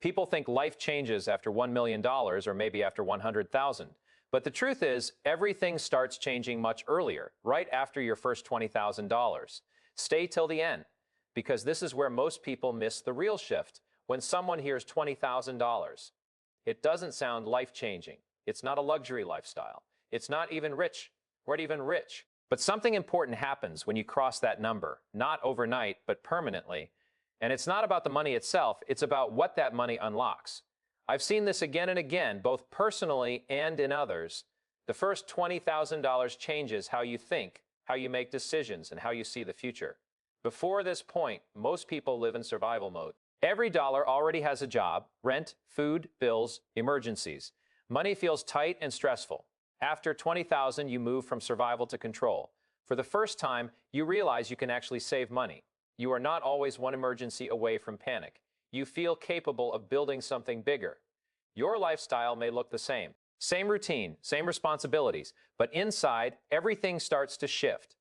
People think life changes after $1 million or maybe after 100,000. But the truth is, everything starts changing much earlier, right after your first $20,000. Stay till the end, because this is where most people miss the real shift. When someone hears $20,000, it doesn't sound life-changing. It's not a luxury lifestyle. It's not even rich. We're not even rich. But something important happens when you cross that number, not overnight, but permanently. And it's not about the money itself, it's about what that money unlocks. I've seen this again and again, both personally and in others. The first $20,000 changes how you think, how you make decisions, and how you see the future. Before this point, most people live in survival mode. Every dollar already has a job: rent, food, bills, emergencies. Money feels tight and stressful. After 20,000, you move from survival to control. For the first time, you realize you can actually save money. You are not always one emergency away from panic. You feel capable of building something bigger. Your lifestyle may look the same. Same routine, same responsibilities, but inside, everything starts to shift.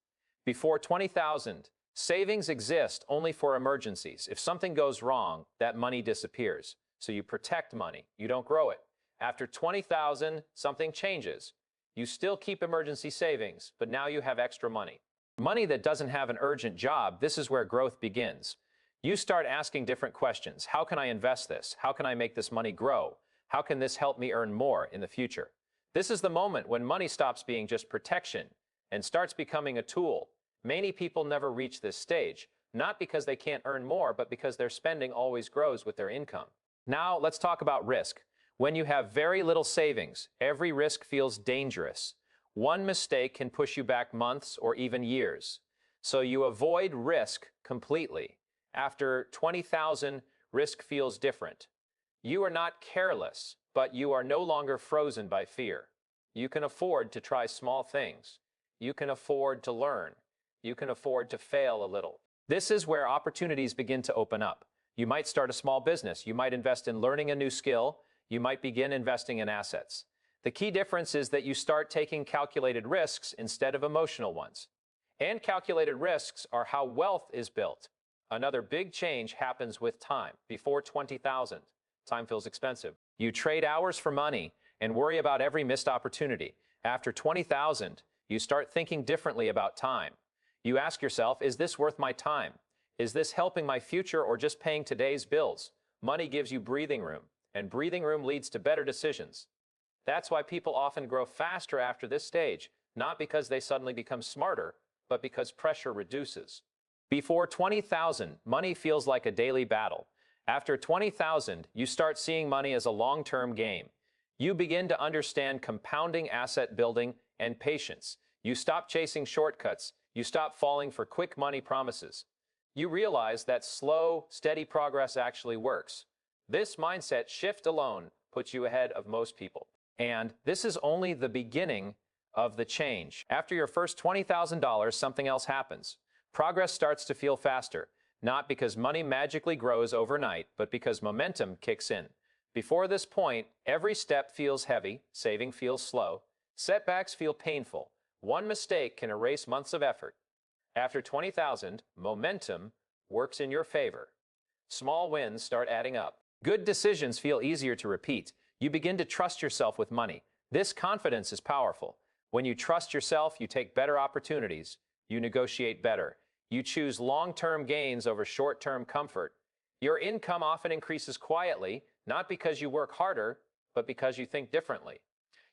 Before 20,000, savings exist only for emergencies. If something goes wrong, that money disappears. So you protect money. You don't grow it. After 20,000, something changes. You still keep emergency savings, but now you have extra money. Money that doesn't have an urgent job, this is where growth begins. You start asking different questions. How can I invest this? How can I make this money grow? How can this help me earn more in the future? This is the moment when money stops being just protection and starts becoming a tool. Many people never reach this stage, not because they can't earn more, but because their spending always grows with their income. Now, let's talk about risk. When you have very little savings, every risk feels dangerous. One mistake can push you back months or even years. So you avoid risk completely. After 20,000, risk feels different. You are not careless, but you are no longer frozen by fear. You can afford to try small things. You can afford to learn. You can afford to fail a little. This is where opportunities begin to open up. You might start a small business. You might invest in learning a new skill. You might begin investing in assets. The key difference is that you start taking calculated risks instead of emotional ones. And calculated risks are how wealth is built. Another big change happens with time. Before 20,000, time feels expensive. You trade hours for money and worry about every missed opportunity. After 20,000, you start thinking differently about time. You ask yourself, is this worth my time? Is this helping my future or just paying today's bills? Money gives you breathing room, and breathing room leads to better decisions. That's why people often grow faster after this stage, not because they suddenly become smarter, but because pressure reduces. Before 20,000, money feels like a daily battle. After 20,000, you start seeing money as a long-term game. You begin to understand compounding asset building and patience. You stop chasing shortcuts. You stop falling for quick money promises. You realize that slow, steady progress actually works. This mindset shift alone puts you ahead of most people. And this is only the beginning of the change. After your first $20,000, something else happens. Progress starts to feel faster, not because money magically grows overnight, but because momentum kicks in. Before this point, every step feels heavy, saving feels slow, setbacks feel painful. One mistake can erase months of effort. After 20,000, momentum works in your favor. Small wins start adding up. Good decisions feel easier to repeat. You begin to trust yourself with money. This confidence is powerful. When you trust yourself, you take better opportunities. You negotiate better. You choose long-term gains over short-term comfort. Your income often increases quietly, not because you work harder, but because you think differently.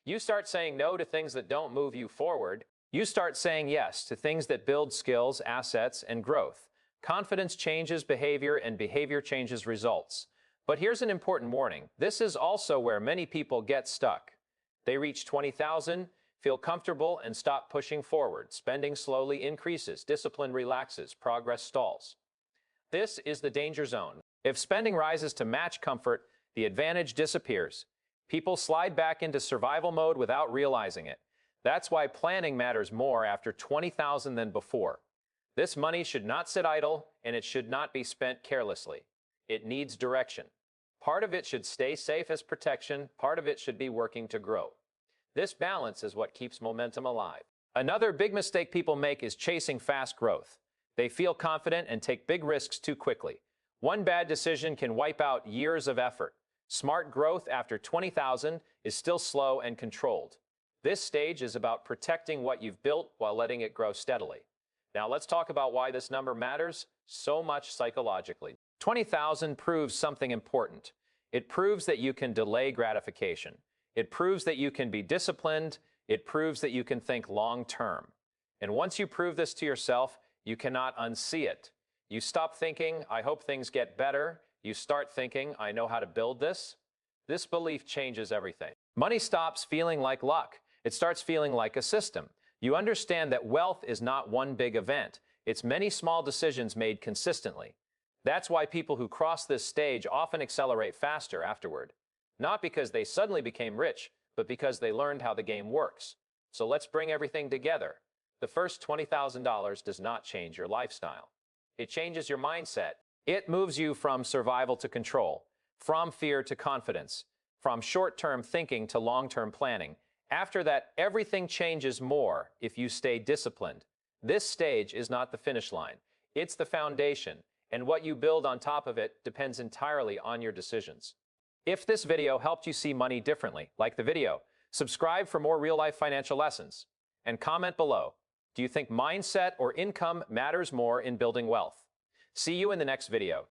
You start saying no to things that don't move you forward. You start saying yes to things that build skills, assets, and growth. Confidence changes behavior, and behavior changes results. But here's an important warning. This is also where many people get stuck. They reach 20,000, feel comfortable, and stop pushing forward. Spending slowly increases, discipline relaxes, progress stalls. This is the danger zone. If spending rises to match comfort, the advantage disappears. People slide back into survival mode without realizing it. That's why planning matters more after 20,000 than before. This money should not sit idle, and it should not be spent carelessly. It needs direction. Part of it should stay safe as protection, part of it should be working to grow. This balance is what keeps momentum alive. Another big mistake people make is chasing fast growth. They feel confident and take big risks too quickly. One bad decision can wipe out years of effort. Smart growth after 20,000 is still slow and controlled. This stage is about protecting what you've built while letting it grow steadily. Now let's talk about why this number matters so much psychologically. 20,000 proves something important. It proves that you can delay gratification. It proves that you can be disciplined. It proves that you can think long term. And once you prove this to yourself, you cannot unsee it. You stop thinking, I hope things get better. You start thinking, I know how to build this. This belief changes everything. Money stops feeling like luck. It starts feeling like a system. You understand that wealth is not one big event. It's many small decisions made consistently. That's why people who cross this stage often accelerate faster afterward. Not because they suddenly became rich, but because they learned how the game works. So let's bring everything together. The first $20,000 does not change your lifestyle. It changes your mindset. It moves you from survival to control, from fear to confidence, from short-term thinking to long-term planning. After that, everything changes more if you stay disciplined. This stage is not the finish line. It's the foundation, and what you build on top of it depends entirely on your decisions. If this video helped you see money differently, like the video, subscribe for more real-life financial lessons, and comment below. Do you think mindset or income matters more in building wealth? See you in the next video.